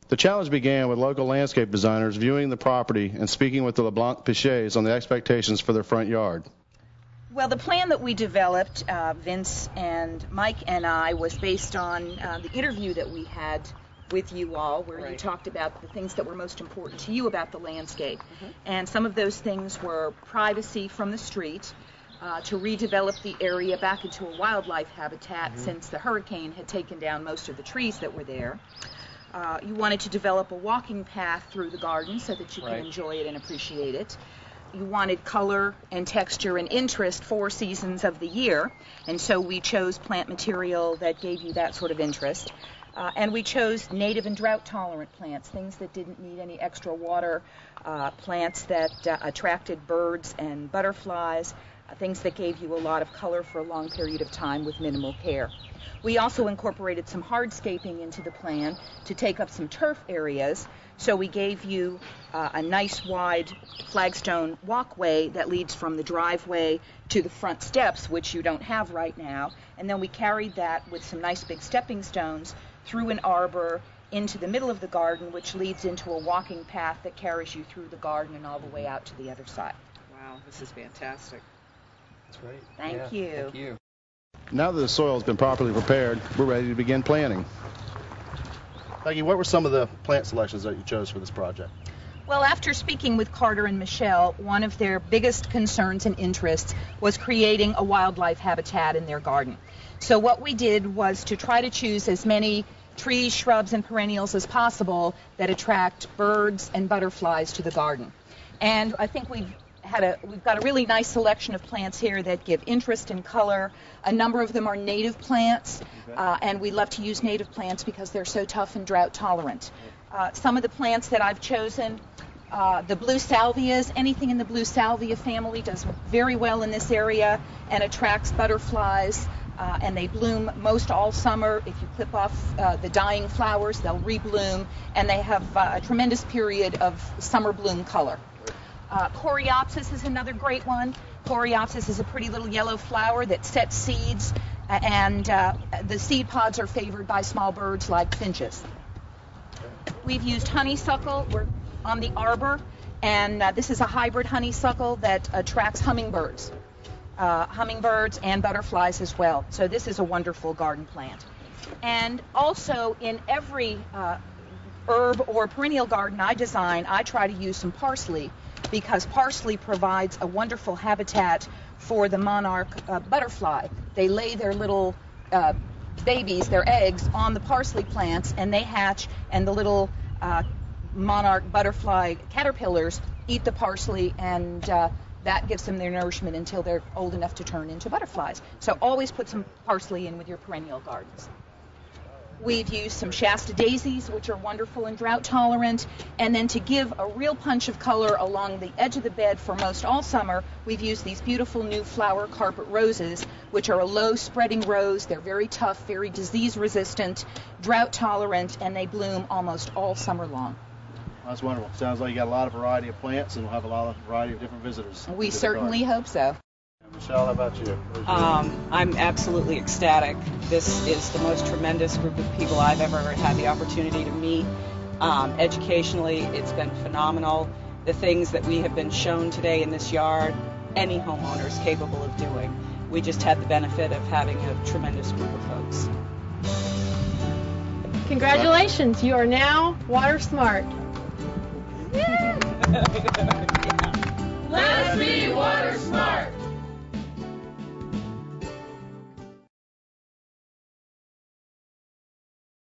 The challenge began with local landscape designers viewing the property and speaking with the LeBlanc Pichets on the expectations for their front yard. Well, the plan that we developed, Vince and Mike and I, was based on the interview that we had with you all, where you talked about the things that were most important to you about the landscape. And some of those things were privacy from the street, to redevelop the area back into a wildlife habitat since the hurricane had taken down most of the trees that were there. You wanted to develop a walking path through the garden so that you can enjoy it and appreciate it. You wanted color and texture and interest 4 seasons of the year, and so we chose plant material that gave you that sort of interest. And we chose native and drought-tolerant plants, things that didn't need any extra water, plants that attracted birds and butterflies, things that gave you a lot of color for a long period of time with minimal care. We also incorporated some hardscaping into the plan to take up some turf areas, so we gave you a nice wide flagstone walkway that leads from the driveway to the front steps, which you don't have right now, and then we carried that with some nice big stepping stones through an arbor into the middle of the garden, which leads into a walking path that carries you through the garden and all the way out to the other side. Wow, this is fantastic. That's great. Thank you. Thank you. Now that the soil has been properly prepared, we're ready to begin planting. Peggy, what were some of the plant selections that you chose for this project? Well, after speaking with Carter and Michelle, one of their biggest concerns and interests was creating a wildlife habitat in their garden. So what we did was to try to choose as many trees, shrubs, and perennials as possible that attract birds and butterflies to the garden. And I think we've got a really nice selection of plants here that give interest and color. A number of them are native plants, and we love to use native plants because they're so tough and drought tolerant. Some of the plants that I've chosen, the blue salvias, anything in the blue salvia family does very well in this area and attracts butterflies, and they bloom most all summer. If you clip off the dying flowers, they'll rebloom, and they have a tremendous period of summer bloom color. Coreopsis is another great one. Coreopsis is a pretty little yellow flower that sets seeds, and the seed pods are favored by small birds like finches. We've used honeysuckle. We're on the arbor, and this is a hybrid honeysuckle that attracts hummingbirds and butterflies as well. So this is a wonderful garden plant. And also in every herb or perennial garden I design, I try to use some parsley, because parsley provides a wonderful habitat for the monarch butterfly. They lay their little babies, their eggs, on the parsley plants, and they hatch, and the little monarch butterfly caterpillars eat the parsley, and that gives them their nourishment until they're old enough to turn into butterflies. So always put some parsley in with your perennial gardens. We've used some Shasta daisies, which are wonderful and drought tolerant, and then to give a real punch of color along the edge of the bed for most all summer, we've used these beautiful new flower carpet roses, which are a low spreading rose. They're very tough, very disease resistant, drought tolerant, and they bloom almost all summer long. That's wonderful. Sounds like you got a lot of variety of plants, and we'll have a lot of variety of different visitors. We certainly hope so. Michelle, how about you? I'm absolutely ecstatic. This is the most tremendous group of people I've ever had the opportunity to meet. Educationally, it's been phenomenal. The things that we have been shown today in this yard, any homeowner is capable of doing. We just had the benefit of having a tremendous group of folks. Congratulations, you are now water smart.